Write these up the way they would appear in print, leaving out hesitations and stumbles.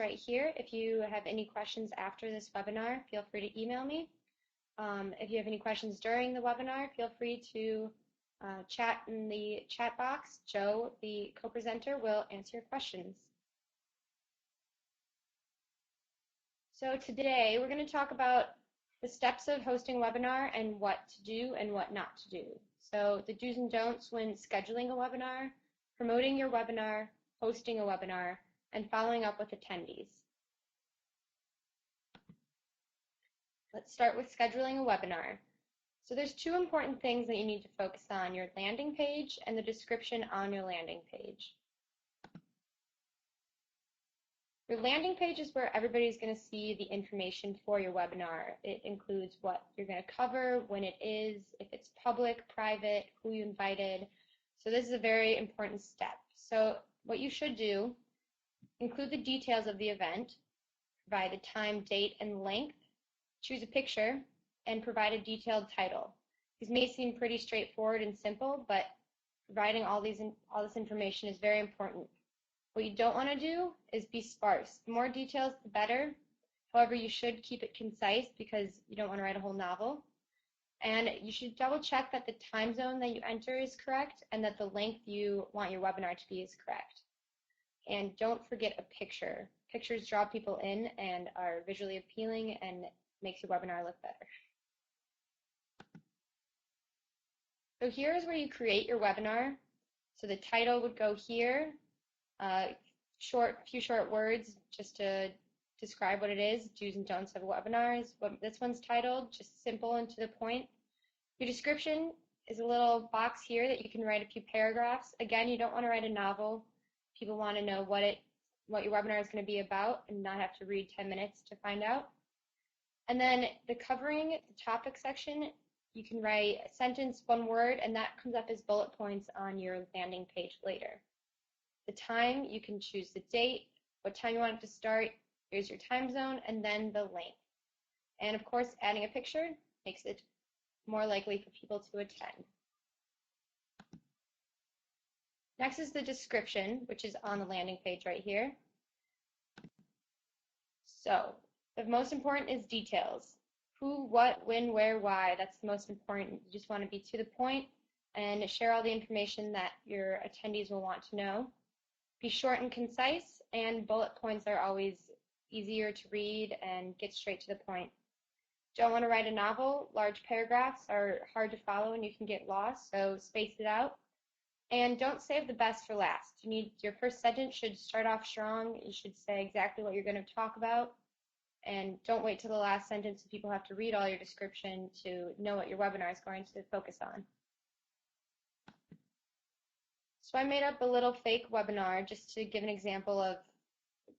right here. If you have any questions after this webinar, feel free to email me. If you have any questions during the webinar, feel free to chat in the chat box. Joe, the co-presenter, will answer your questions. So today we're going to talk about the steps of hosting a webinar and what to do and what not to do. So the do's and don'ts when scheduling a webinar, promoting your webinar, hosting a webinar, and following up with attendees. Let's start with scheduling a webinar. So there's two important things that you need to focus on, your landing page and the description on your landing page. Your landing page is where everybody's going to see the information for your webinar. It includes what you're going to cover, when it is, if it's public, private, who you invited. So this is a very important step. So what you should do, include the details of the event, provide the time, date, and length, choose a picture, and provide a detailed title. These may seem pretty straightforward and simple, but providing all this information is very important. What you don't want to do is be sparse. The more details, the better. However, you should keep it concise because you don't want to write a whole novel. And you should double check that the time zone that you enter is correct and that the length you want your webinar to be is correct. And don't forget a picture. Pictures draw people in and are visually appealing and makes your webinar look better. So here's where you create your webinar. So the title would go here. Few short words just to describe what it is, do's and don'ts of webinars. This one's titled, just simple and to the point. Your description is a little box here that you can write a few paragraphs. Again, you don't want to write a novel. People want to know what your webinar is going to be about and not have to read 10 minutes to find out. And then the covering, the topic section, you can write a sentence, one word, and that comes up as bullet points on your landing page later. The time, you can choose the date, what time you want it to start, here's your time zone, and then the length. And of course, adding a picture makes it more likely for people to attend. Next is the description, which is on the landing page right here. So the most important is details. Who, what, when, where, why. That's the most important. You just want to be to the point and share all the information that your attendees will want to know. Be short and concise, and bullet points are always easier to read and get straight to the point. Don't want to write a novel. Large paragraphs are hard to follow and you can get lost, so space it out. And don't save the best for last. Your first sentence should start off strong. You should say exactly what you're going to talk about. And don't wait till the last sentence so people have to read all your description to know what your webinar is going to focus on. So I made up a little fake webinar just to give an example of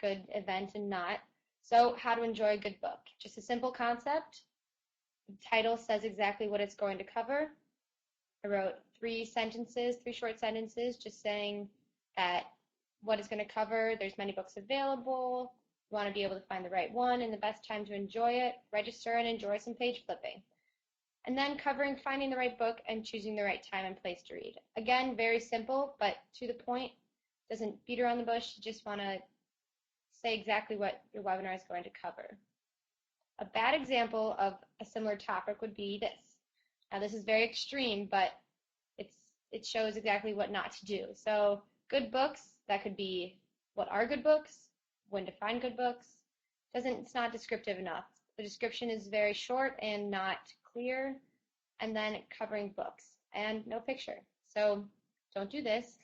good event and not. So how to enjoy a good book. Just a simple concept. The title says exactly what it's going to cover. I wrote three short sentences just saying that what it's going to cover. There's many books available. You want to be able to find the right one and the best time to enjoy it. Register and enjoy some page flipping. And then covering finding the right book and choosing the right time and place to read. Again, very simple, but to the point. Doesn't beat around the bush. You just want to say exactly what your webinar is going to cover. A bad example of a similar topic would be this. Now, this is very extreme, but it shows exactly what not to do. So good books, that could be what are good books, when to find good books. It's not descriptive enough. The description is very short and not clear, and then covering books and no picture. So don't do this.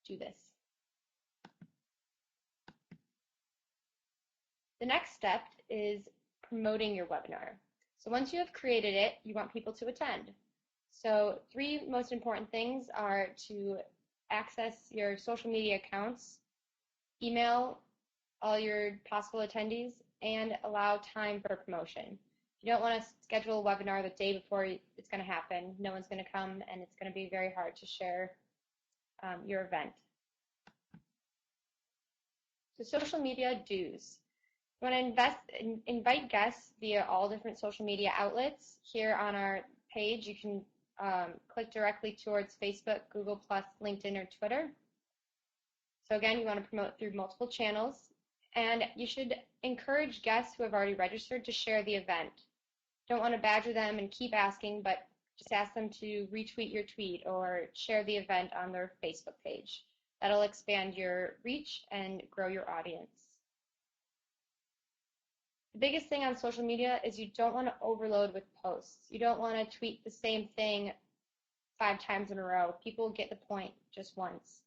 Do this. The next step is promoting your webinar. So once you have created it, you want people to attend. So three most important things are to access your social media accounts, email all your possible attendees, and allow time for promotion. You don't want to schedule a webinar the day before it's going to happen. No one's going to come, and it's going to be very hard to share your event. So social media do's. You want to invite guests via all different social media outlets. Here on our page, you can click directly towards Facebook, Google+, LinkedIn, or Twitter. So again, you want to promote through multiple channels. And you should encourage guests who have already registered to share the event. Don't want to badger them and keep asking, but just ask them to retweet your tweet or share the event on their Facebook page. That'll expand your reach and grow your audience. The biggest thing on social media is you don't want to overload with posts. You don't want to tweet the same thing 5 times in a row. People get the point just once.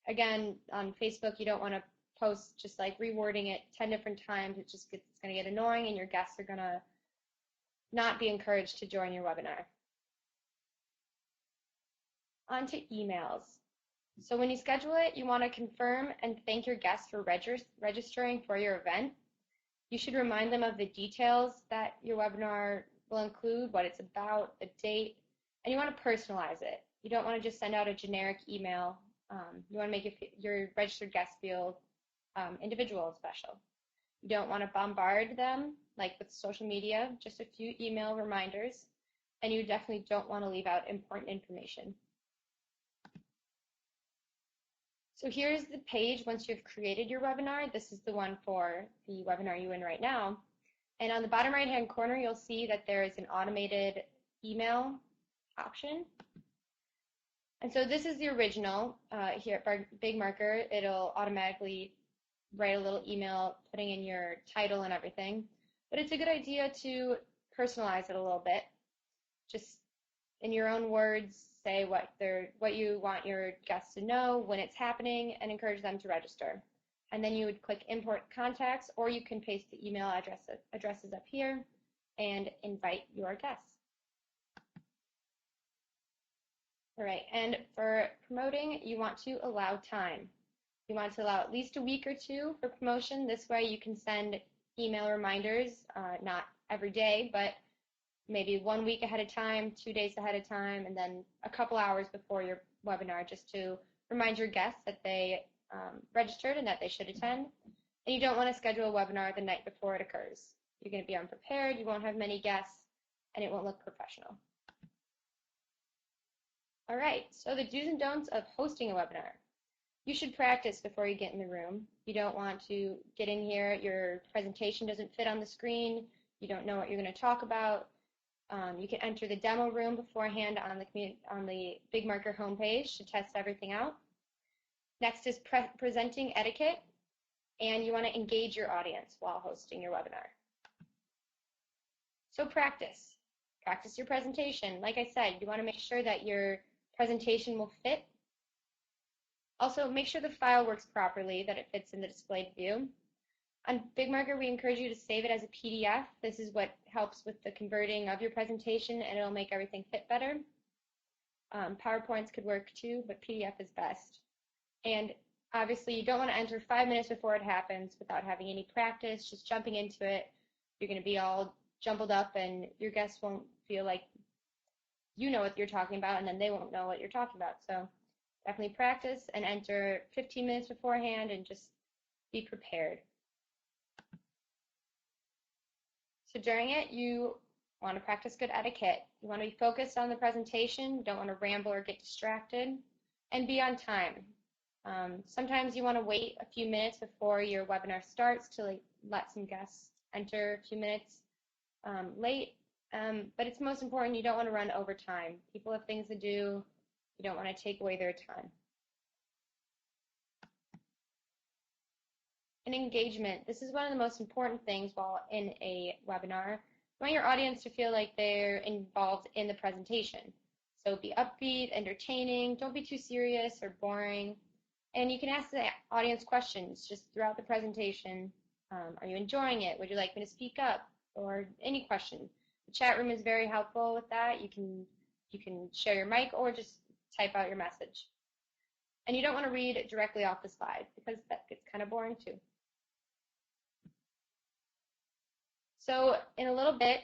Again, on Facebook, you don't want to post just like rewording it 10 different times. It's going to get annoying, and your guests are going to not be encouraged to join your webinar. On to emails. So when you schedule it, you want to confirm and thank your guests for registering for your event. You should remind them of the details that your webinar will include, what it's about, the date, and you want to personalize it. You don't want to just send out a generic email. You want to make your registered guests feel individual and special. You don't want to bombard them like with social media, just a few email reminders, and you definitely don't want to leave out important information. So here's the page once you've created your webinar. This is the one for the webinar you're in right now. And on the bottom right-hand corner, you'll see that there is an automated email option. And so this is the original. Here at Big Marker, it'll automatically write a little email putting in your title and everything. But it's a good idea to personalize it a little bit. Just in your own words, say what you want your guests to know, when it's happening, and encourage them to register. And then you would click Import Contacts, or you can paste the email addresses up here and invite your guests. All right, and for promoting, you want to allow time. You want to allow at least a week or 2 for promotion. This way you can send email reminders, not every day, but maybe 1 week ahead of time, 2 days ahead of time, and then a couple hours before your webinar, just to remind your guests that they registered and that they should attend. And you don't want to schedule a webinar the night before it occurs. You're going to be unprepared, you won't have many guests, and it won't look professional. All right, so the do's and don'ts of hosting a webinar. You should practice before you get in the room. You don't want to get in here, your presentation doesn't fit on the screen, you don't know what you're going to talk about. You can enter the demo room beforehand on the Big Marker homepage to test everything out. Next is presenting etiquette, and you want to engage your audience while hosting your webinar. So practice. Practice your presentation. Like I said, you want to make sure that your presentation will fit. Also, make sure the file works properly, that it fits in the displayed view. On Big Marker, we encourage you to save it as a PDF. This is what helps with the converting of your presentation, and it'll make everything fit better. PowerPoints could work too, but PDF is best. And obviously, you don't want to enter 5 minutes before it happens without having any practice, just jumping into it. You're going to be all jumbled up, and your guests won't feel like you know what you're talking about, and then they won't know what you're talking about. So definitely practice and enter 15 minutes beforehand and just be prepared. So during it, you want to practice good etiquette. You want to be focused on the presentation, don't want to ramble or get distracted, and be on time. Sometimes you want to wait a few minutes before your webinar starts to let some guests enter a few minutes late, but it's most important you don't want to run over time. People have things to do. You don't want to take away their time. And engagement. This is one of the most important things while in a webinar. You want your audience to feel like they're involved in the presentation. So be upbeat, entertaining, don't be too serious or boring. And you can ask the audience questions just throughout the presentation. Are you enjoying it? Would you like me to speak up? Or any question. The chat room is very helpful with that. You can share your mic or just type out your message. And you don't want to read directly off the slide because that gets kind of boring too. So in a little bit,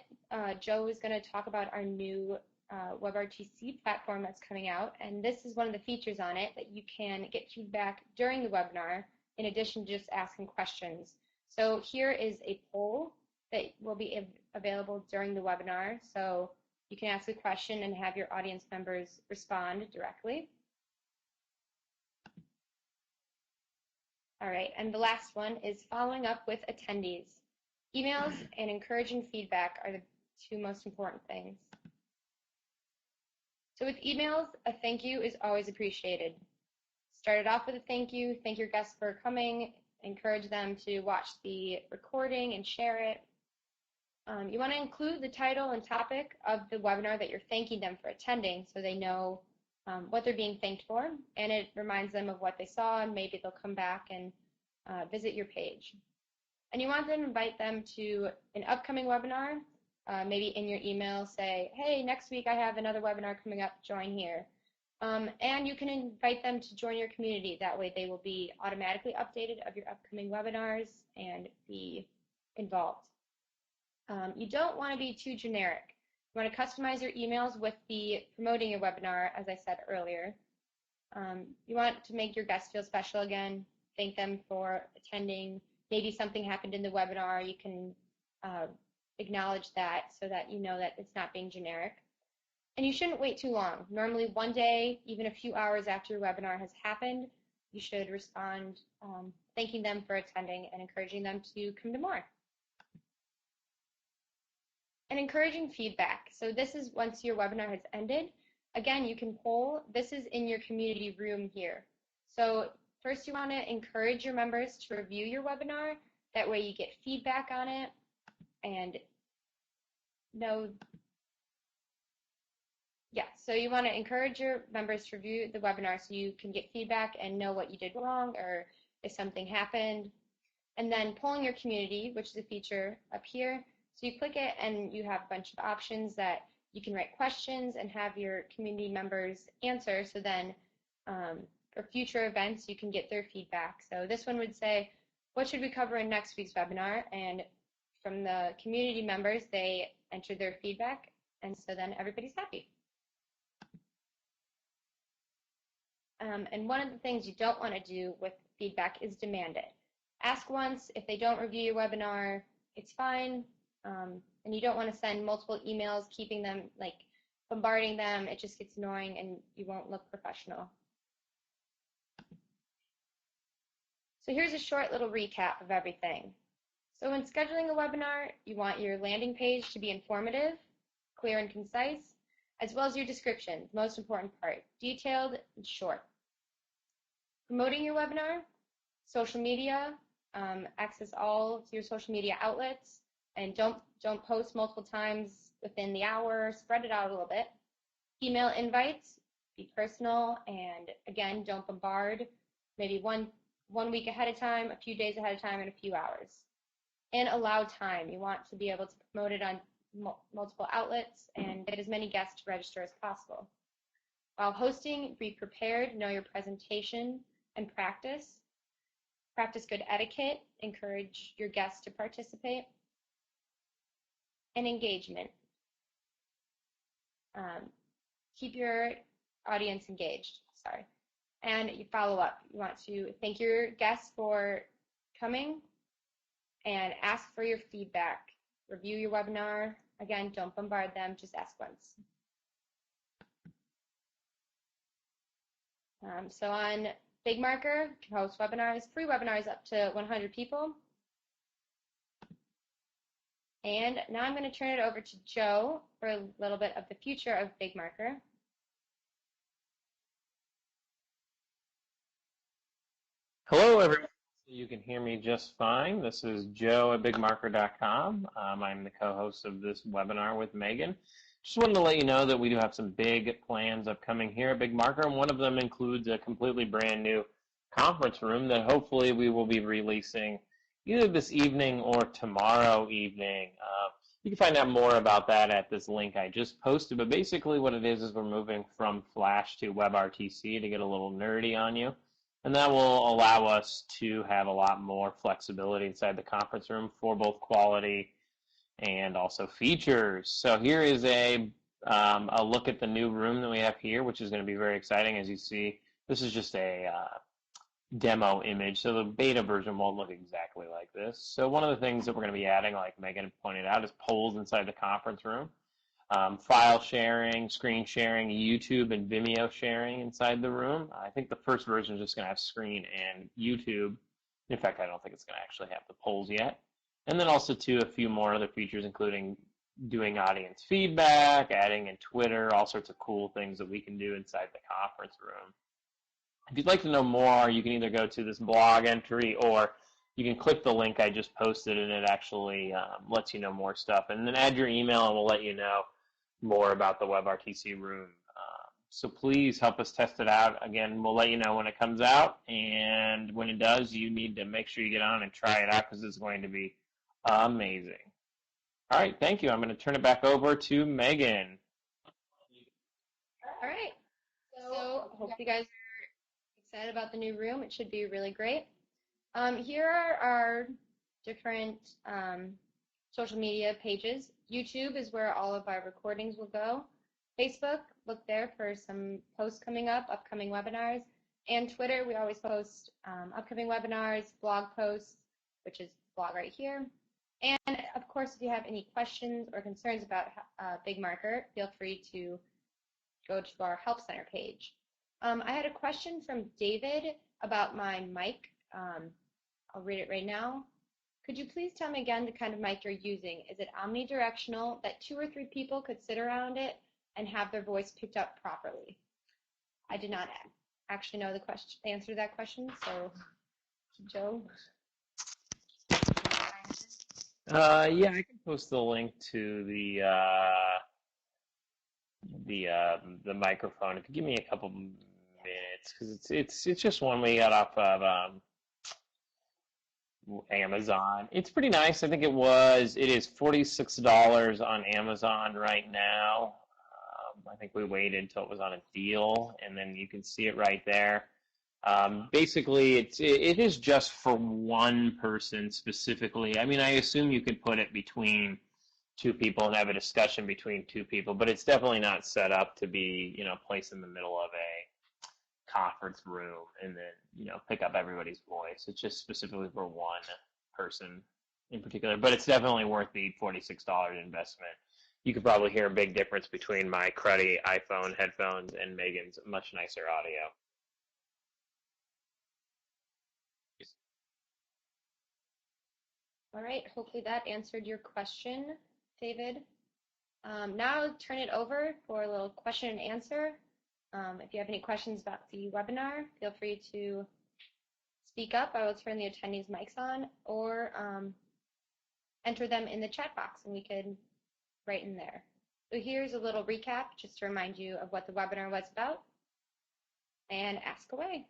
Joe is going to talk about our new WebRTC platform that's coming out, and this is one of the features on it that you can get feedback during the webinar in addition to just asking questions. So here is a poll that will be available during the webinar, so you can ask a question and have your audience members respond directly. All right, and the last one is following up with attendees. Emails and encouraging feedback are the two most important things. So with emails, a thank you is always appreciated. Start it off with a thank you, thank your guests for coming, encourage them to watch the recording and share it. You want to include the title and topic of the webinar that you're thanking them for attending so they know what they're being thanked for, and it reminds them of what they saw, and maybe they'll come back and visit your page. And you want to invite them to an upcoming webinar, maybe in your email say, hey, next week I have another webinar coming up, join here. And you can invite them to join your community. That way they will be automatically updated of your upcoming webinars and be involved. You don't want to be too generic. You want to customize your emails with the promoting your webinar, as I said earlier. You want to make your guests feel special again, thank them for attending. Maybe something happened in the webinar, you can acknowledge that so that you know that it's not being generic. And you shouldn't wait too long. Normally one day, even a few hours after your webinar has happened, you should respond thanking them for attending and encouraging them to come to more. And encouraging feedback. So this is once your webinar has ended. Again, you can poll. This is in your community room here. So first you want to encourage your members to review your webinar. That way you get feedback on it and know. Yeah, so you want to encourage your members to review the webinar so you can get feedback and know what you did wrong or if something happened. And then polling your community, which is a feature up here. So you click it and you have a bunch of options that you can write questions and have your community members answer. So then for future events, you can get their feedback. So this one would say, what should we cover in next week's webinar? And from the community members, they enter their feedback. And so then everybody's happy. And one of the things you don't want to do with feedback is demand it. Ask once. If they don't review your webinar, it's fine. And you don't want to send multiple emails, keeping them, like bombarding them. It just gets annoying and you won't look professional. So here's a short little recap of everything. So when scheduling a webinar, you want your landing page to be informative, clear and concise, as well as your description, the most important part, detailed and short. Promoting your webinar, social media, access all your social media outlets, and don't post multiple times within the hour, spread it out a little bit. Email invites, be personal, and again, don't bombard, maybe one week ahead of time, a few days ahead of time, and a few hours. And allow time. You want to be able to promote it on multiple outlets and get as many guests to register as possible. While hosting, be prepared, know your presentation, and practice. Practice good etiquette, encourage your guests to participate. And engagement. Keep your audience engaged, sorry. And you follow up. You want to thank your guests for coming and ask for your feedback. Review your webinar. Again, don't bombard them, just ask once. So on BigMarker, you can host webinars, free webinars up to 100 people. And now I'm going to turn it over to Joe for a little bit of the future of BigMarker. Hello, everyone. You can hear me just fine. This is Joe at bigmarker.com. I'm the co-host of this webinar with Megan. Just wanted to let you know that we do have some big plans upcoming here at BigMarker, and one of them includes a completely brand new conference room that hopefully we will be releasing either this evening or tomorrow evening. You can find out more about that at this link I just posted, but basically what it is we're moving from Flash to WebRTC to get a little nerdy on you. And that will allow us to have a lot more flexibility inside the conference room for both quality and also features. So here is a look at the new room that we have here, which is going to be very exciting. As you see, this is just a demo image, so the beta version won't look exactly like this. So one of the things that we're going to be adding, like Megan pointed out, is polls inside the conference room. File sharing, screen sharing, YouTube and Vimeo sharing inside the room. I think the first version is just going to have screen and YouTube. In fact, I don't think it's going to actually have the polls yet. And then also, too, a few more other features, including doing audience feedback, adding in Twitter, all sorts of cool things that we can do inside the conference room. If you'd like to know more, you can either go to this blog entry or you can click the link I just posted, and it actually lets you know more stuff. And then add your email, and we'll let you know more about the WebRTC room. So please help us test it out. Again, we'll let you know when it comes out, and when it does, you need to make sure you get on and try it out because it's going to be amazing. All right, thank you. I'm going to turn it back over to Megan. All right. So hope you guys are excited about the new room. It should be really great. Here are our different social media pages. YouTube is where all of our recordings will go. Facebook, look there for some posts coming up, upcoming webinars. And Twitter, we always post upcoming webinars, blog posts, which is the blog right here. And of course, if you have any questions or concerns about Big Marker, feel free to go to our Help Center page. I had a question from David about my mic. I'll read it right now. Could you please tell me again the kind of mic you're using? Is it omnidirectional that 2 or 3 people could sit around it and have their voice picked up properly? I did not actually know the answer to that question, so Joe. Yeah, I can post the link to the microphone if you give me a couple minutes, because it's just one we got off of Amazon. It's pretty nice. I think it is $46 on Amazon right now. I think we waited until it was on a deal, and then you can see it right there. Basically, it is just for one person specifically. I mean, I assume you could put it between 2 people and have a discussion between 2 people, but it's definitely not set up to be, placed in the middle of a conference room and then, pick up everybody's voice. It's just specifically for one person in particular, but it's definitely worth the $46 investment. You could probably hear a big difference between my cruddy iPhone headphones and Megan's much nicer audio. All right, hopefully that answered your question, David. Now I'll turn it over for a little question and answer. If you have any questions about the webinar, feel free to speak up. I will turn the attendees' mics on, or enter them in the chat box and we can write in there. So here's a little recap just to remind you of what the webinar was about, and ask away.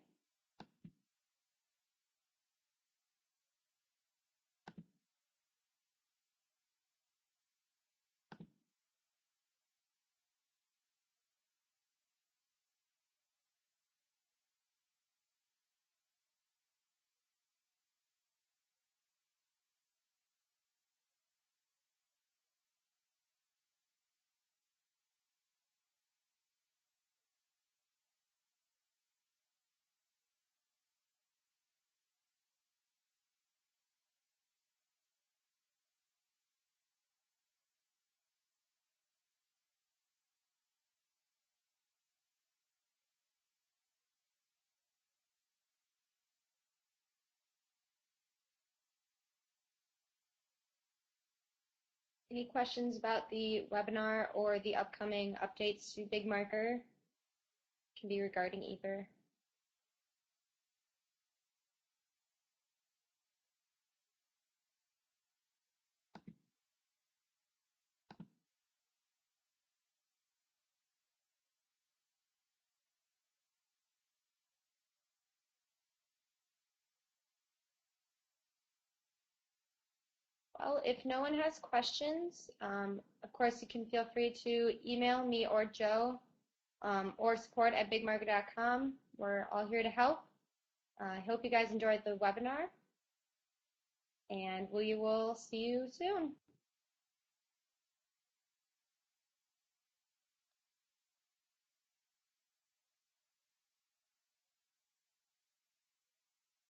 Any questions about the webinar or the upcoming updates to Big Marker? Can be regarding either. Well, if no one has questions, of course you can feel free to email me or Joe, or support@bigmarker.com. We're all here to help. I hope you guys enjoyed the webinar, and we will see you soon.